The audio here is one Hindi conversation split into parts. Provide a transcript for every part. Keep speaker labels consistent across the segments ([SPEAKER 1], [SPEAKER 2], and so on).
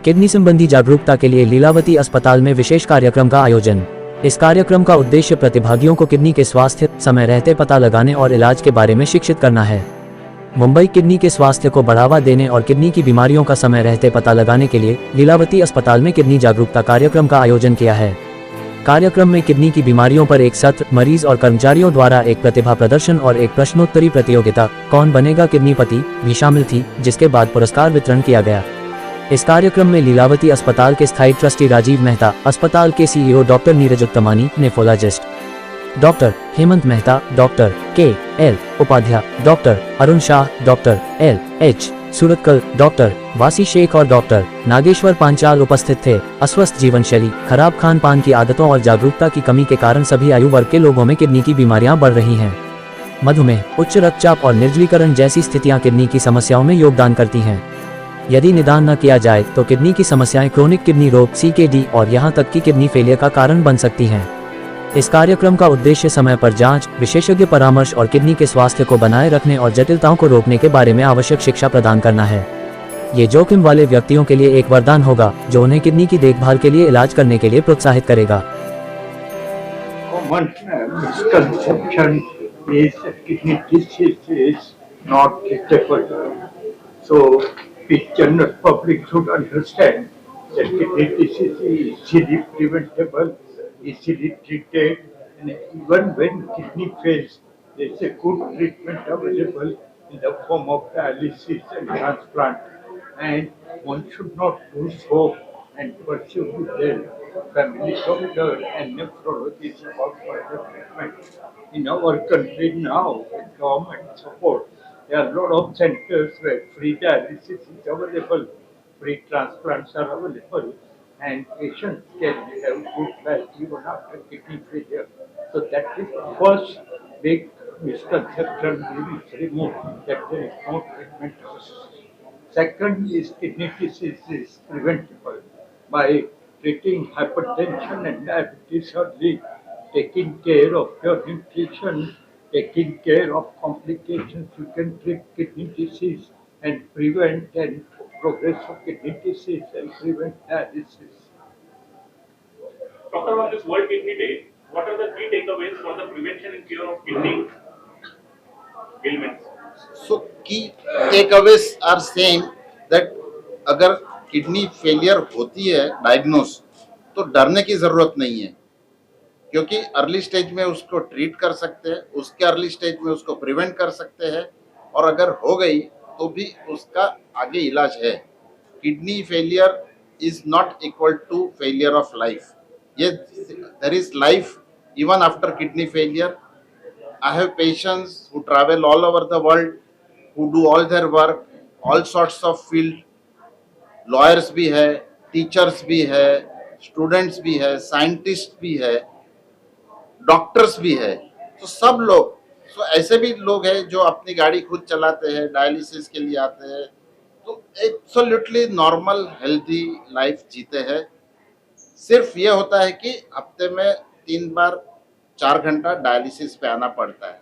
[SPEAKER 1] किडनी संबंधी जागरूकता के लिए लीलावती अस्पताल में विशेष कार्यक्रम का आयोजन। इस कार्यक्रम का उद्देश्य प्रतिभागियों को किडनी के स्वास्थ्य, समय रहते पता लगाने और इलाज के बारे में शिक्षित करना है। मुंबई किडनी के स्वास्थ्य को बढ़ावा देने और किडनी की बीमारियों का समय रहते पता लगाने के लिए लीलावती अस्पताल में किडनी जागरूकता कार्यक्रम का आयोजन किया है। कार्यक्रम में किडनी की बीमारियों पर एक सत्र, मरीज और कर्मचारियों द्वारा एक प्रतिभा प्रदर्शन और एक प्रश्नोत्तरी प्रतियोगिता कौन बनेगा किडनीपति भी शामिल थी, जिसके बाद पुरस्कार वितरण किया गया। इस कार्यक्रम में लीलावती अस्पताल के स्थायी ट्रस्टी राजीव मेहता, अस्पताल के CEO doctor Neeraj Uttamani, nephrologist doctor Hemant Mehta, doctor K L. Upadhyay, doctor Arun Shah, doctor L.H. Suratkal, doctor Wasi Shaikh और डॉक्टर नागेश्वर पांचाल उपस्थित थे। अस्वस्थ जीवन शैली, खराब खान पान की आदतों और जागरूकता की कमी के कारण सभी आयु वर्ग के लोगों में किडनी की बीमारियां बढ़ रही हैं। मधुमेह, उच्च रक्तचाप और निर्जलीकरण जैसी स्थितियां किडनी की समस्याओं में योगदान करती हैं। यदि निदान न किया जाए तो किडनी की समस्याएं क्रोनिक किडनी रोग CKD और यहां तक कि किडनी फेलियर का कारण बन सकती हैं। इस कार्यक्रम का उद्देश्य समय पर जांच, विशेषज्ञ परामर्श और किडनी के स्वास्थ्य को बनाए रखने और जटिलताओं को रोकने के बारे में आवश्यक शिक्षा प्रदान करना है। ये जोखिम वाले व्यक्तियों के लिए एक वरदान होगा जो उन्हें किडनी की देखभाल के लिए इलाज करने के लिए प्रोत्साहित करेगा।
[SPEAKER 2] Common misconception is that kidney disease is not treatable. So the general public should understand that kidney disease is easily preventable, easily treated, and even when kidney fails, there is a good treatment available in the form of dialysis and transplant. And one should not lose hope and pursue with their family doctor and nephrologist about further treatment. In our country now, with government support, there are a lot of centers where free dialysis is available, free transplants are available, and patients can have good life even after kidney failure. So that is the first big misconception we must remove, that there is no treatment. Second is kidney disease is preventable by treating hypertension and diabetes early, taking care of your nutrition, taking care of complications. You can treat kidney disease and prevent and progress of kidney disease and prevent dialysis.
[SPEAKER 3] Doctor, on this World Kidney Day, what are the key takeaways for the prevention and cure of kidney ailments?
[SPEAKER 4] So key takeaways are saying that अगर किडनी फेलियर होती है डायग्नोस तो डरने की जरूरत नहीं है, क्योंकि अर्ली स्टेज में उसको ट्रीट कर सकते हैं, उसके अर्ली स्टेज में उसको प्रिवेंट कर सकते हैं, और अगर हो गई तो भी उसका आगे इलाज है। Kidney failure is not equal to failure of life. ये there is life even after kidney failure. I have patients who travel all over the world, who do all their work, all sorts of field. Lawyers भी है, teachers भी है, students भी है, scientists भी है, डॉक्टर्स भी है। तो सब लोग, ऐसे भी लोग हैं जो अपनी गाड़ी खुद चलाते हैं, डायलिसिस के लिए आते हैं, तो एब्सोल्युटली नॉर्मल हेल्दी लाइफ जीते हैं। सिर्फ ये होता है कि हफ्ते में 3 बार 4 घंटा डायलिसिस पे आना पड़ता है।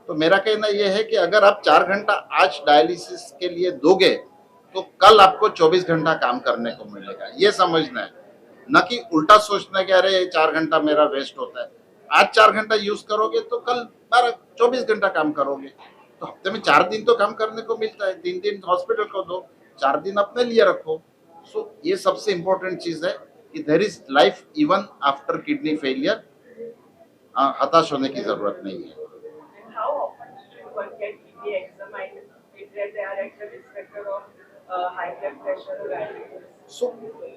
[SPEAKER 4] तो मेरा कहना यह है कि अगर आप 4 घंटा आज डायलिसिस के लिए दोगे तो कल आपको 24 घंटा काम करने को मिलेगा। ये समझना है, न कि उल्टा सोचना कि अरे 4 घंटा मेरा वेस्ट होता है। आज 4 घंटा यूज करोगे तो कल 24 घंटा काम करोगे। तो हफ्ते में 4 दिन तो काम करने को मिलता है। 3 दिन हॉस्पिटल को दो, 4 दिन अपने लिए रखो। सो ये सबसे इम्पोर्टेंट चीज है कि there is life even after kidney failure. हताश होने की जरूरत नहीं है। So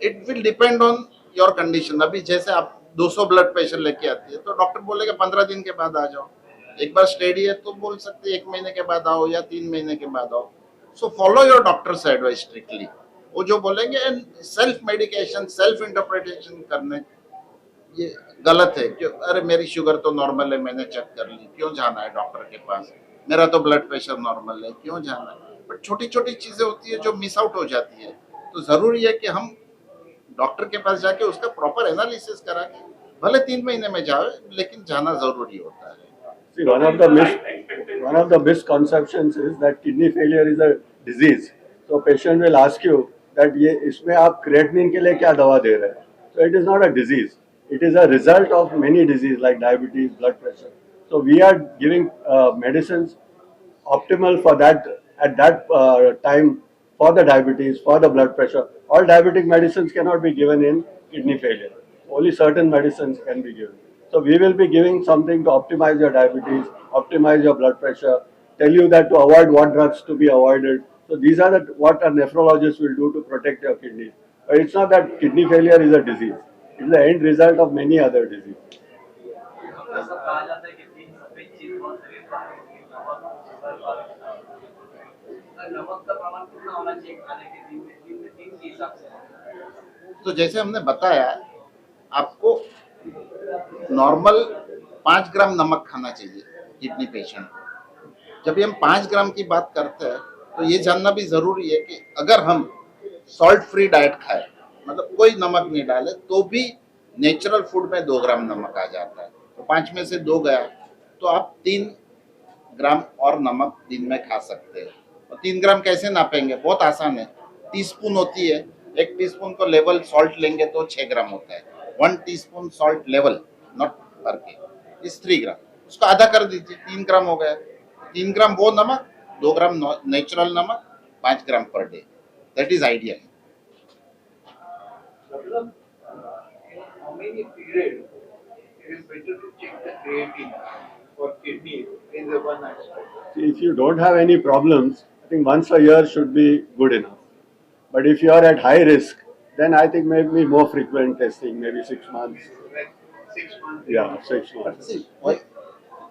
[SPEAKER 4] it will depend on your condition. अभी जैसे आप 200 ब्लड प्रेशर लेके आती है तो डॉक्टर बोलेगा 15 दिन के बाद आ जाओ। एक बार स्टेडी है तो बोल सकते हैं 1 महीने के बाद आओ या 3 महीने के बाद आओ। So follow your doctors advice strictly. वो जो बोलेंगे, and self medication, self interpretation करने ये गलत है। क्यों? अरे मेरी शुगर तो नॉर्मल है, मैंने चेक कर ली, क्यों जाना है डॉक्टर के पास? मेरा तो ब्लड प्रेशर नॉर्मल है, क्यों जाना है? बट छोटी छोटी चीजें होती है जो मिस आउट हो जाती है। तो जरूरी है कि हम डॉक्टर के पास जाके उसका प्रॉपर एनालिसिस करा के, भले 3 महीने में जाओ, लेकिन जाना जरूरी होता है।
[SPEAKER 5] See, one of the misconceptions is that kidney failure is a disease. So patient will ask you that ये इसमें आप क्रिएटिनिन के लिए क्या दवा दे रहे हैं. So it is not a disease. It is a result of many diseases like diabetes, blood pressure. So we are giving medicines optimal for that at that time for the diabetes, for the blood pressure. All diabetic medicines cannot be given in kidney failure. Only certain medicines can be given. So we will be giving something to optimize your diabetes, optimize your blood pressure, tell you that to avoid what drugs to be avoided. So these are what a nephrologist will do to protect your kidneys. But it's not that kidney failure is a disease. It's the end result of many other diseases.
[SPEAKER 6] ऐसा कहा जाता है कि तीन सफेद चीज बहुत शरीर पर होती है, नमक, शुगर और नमक का प्रमाण कितना होना चाहिए खाने के दिन में तीन के हिसाब से?
[SPEAKER 4] तो जैसे हमने बताया, आपको नॉर्मल 5 ग्राम नमक खाना चाहिए किडनी पेशेंट को. जब हम 5 ग्राम की बात करते हैं तो ये जानना भी जरूरी है कि अगर हम सॉल्ट फ्री डाइट खाएं, मतलब कोई नमक नहीं डाले, तो भी नेचुरल फूड में 2 ग्राम नमक आ जाता है. तो 5 में से 2 गया तो आप 3 ग्राम और नमक दिन में खा सकते हैं. और 3 ग्राम कैसे नापेंगे? बहुत आसान है. टीस्पून होती है, 1 टीस्पून को लेवल सॉल्ट लेंगे तो 6 ग्राम होता है. 1 टीस्पून सॉल्ट लेवल, नॉट पर के, इस 3 ग्राम. उसको आधा कर दीजिए, 3 ग्राम हो गया. 3 ग्राम वो नमक, 2 ग्राम नेचुरल नमक, 5 gram per day. That is idea.
[SPEAKER 2] मतलब how many period it is better to check the creatinine for kidney in the one aspect.
[SPEAKER 5] See, if you don't have any problems, I think once a year should be good enough. But if you are at high risk, then I think maybe more frequent testing, maybe 6 months.
[SPEAKER 2] Like 6 months.
[SPEAKER 5] Yeah, 6 months.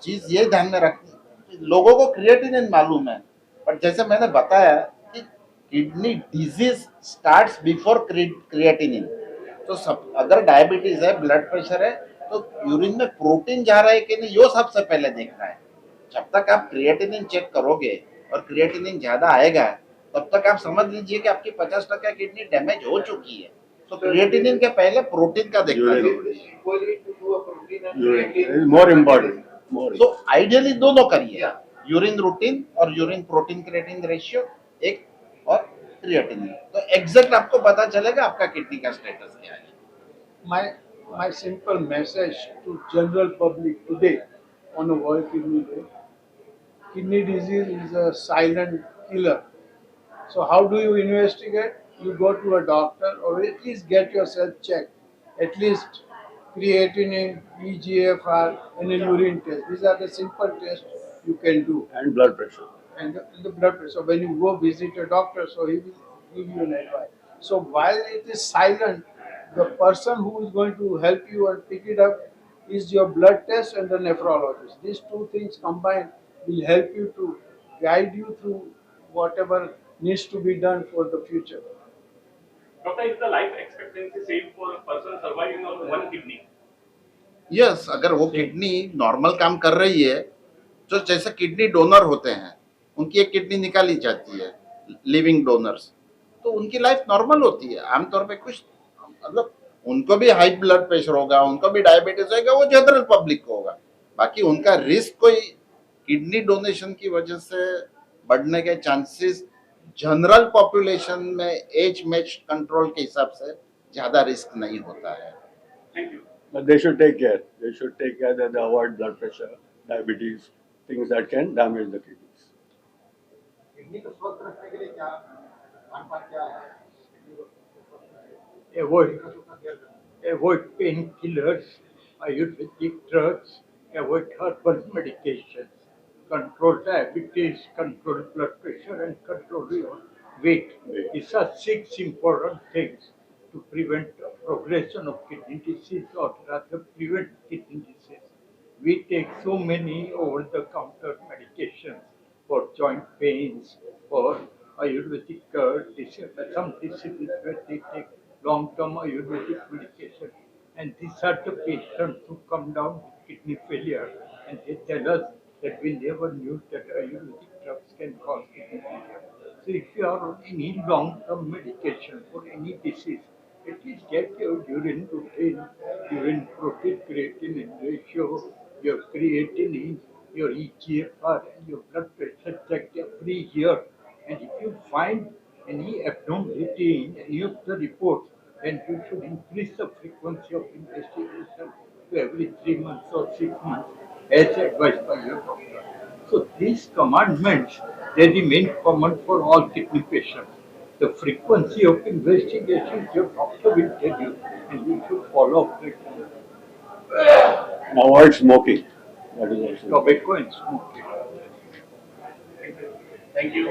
[SPEAKER 4] चीज ये ध्यान में रखनी कि लोगों को क्रिएटिनिन मालूम है, पर जैसे मैंने बताया कि kidney disease starts before creatinine. तो सब, अगर डायबिटीज है, ब्लड प्रेशर है, तो यूरिन में प्रोटीन जा रहा है कि नहीं, यो सबसे पहले देखना है. जब तक आप क्रिएटिनिन चेक करोगे और क्रिएटिनिन ज्यादा आएगा, तब तक आप समझ लीजिए कि आपकी 50% किडनी डैमेज हो चुकी है. तो क्रिएटिनिन के पहले प्रोटीन का देखना जरूरी है.
[SPEAKER 2] Equally to do a protein and
[SPEAKER 5] Urine
[SPEAKER 2] creatinine.
[SPEAKER 5] is more important. More.
[SPEAKER 4] तो आइडियली दोनों करिए, यूरिन रूटीन और यूरिन प्रोटीन क्रिएटिनिन रेशियो एक, और क्रिएटिनिन. तो एग्जैक्ट आपको पता चलेगा आपका किडनी का स्टेटस क्या है.
[SPEAKER 7] My simple message to general public today on a World Kidney Day: kidney disease is a silent killer. So how do you investigate? You go to a doctor or at least get yourself checked. At least creatinine, EGFR, and a urine test. These are the simple tests you can do.
[SPEAKER 5] And blood pressure.
[SPEAKER 7] And the blood pressure. So when you go visit a doctor, so he will give you an advice. So while it is silent, the person who is going to help you and pick it up is your blood test and the nephrologist. These two things combined will help you to guide you through whatever needs to be done for the future.
[SPEAKER 3] Doctor, is the life expectancy same for a person surviving on one kidney?
[SPEAKER 4] Yes, अगर वो किडनी नॉर्मल काम कर रही है, जो जैसे किडनी डोनर होते हैं, उनकी एक किडनी निकाली जाती है, लिविंग डोनर्स, तो उनकी लाइफ नॉर्मल होती है. आमतौर पे कुछ, मतलब उनको भी हाई ब्लड प्रेशर होगा, उनको भी डायबिटीज होगा, वो जनरल पब्लिक को होगा. बाकी उनका रिस्क कोई किडनी डोनेशन की वजह से बढ़ने के चांसेस जनरल पॉपुलेशन में एज मैच कंट्रोल के हिसाब से ज्यादा रिस्क नहीं होता है.
[SPEAKER 3] Thank you.
[SPEAKER 5] But they should take care. They should take care that they avoid blood pressure, diabetes, things that can damage the kidneys.
[SPEAKER 6] Kidney को स्वस्थ रखने के लिए क्या खान पान क्या है?
[SPEAKER 2] Avoid painkillers, Ayurvedic drugs, avoid herbal medications, control diabetes, control blood pressure, and control your weight. These are 6 important things to prevent progression of kidney disease, or rather prevent kidney disease. We take so many over-the-counter medications for joint pains, for Ayurvedic some diseases where they take long-term Ayurvedic medication. And these are the patients who come down with kidney failure, and they tell us that we never knew that Ayurvedic drugs can cause kidney failure. So if you are on any long-term medication for any disease, at least get your urine routine, urine protein creatinine ratio, your creatinine, your EGFR, and your blood pressure checked every year. And if you find any abnormality in any of the reports, then you should increase the frequency of investigation to every 3 months or 6 months as advised by your doctor. So these commandments, they remain common for all kidney patients. The frequency of investigations your doctor will tell you and you should follow up it.
[SPEAKER 5] And avoid smoking. That is also.
[SPEAKER 2] Tobacco and smoking.
[SPEAKER 3] Thank you.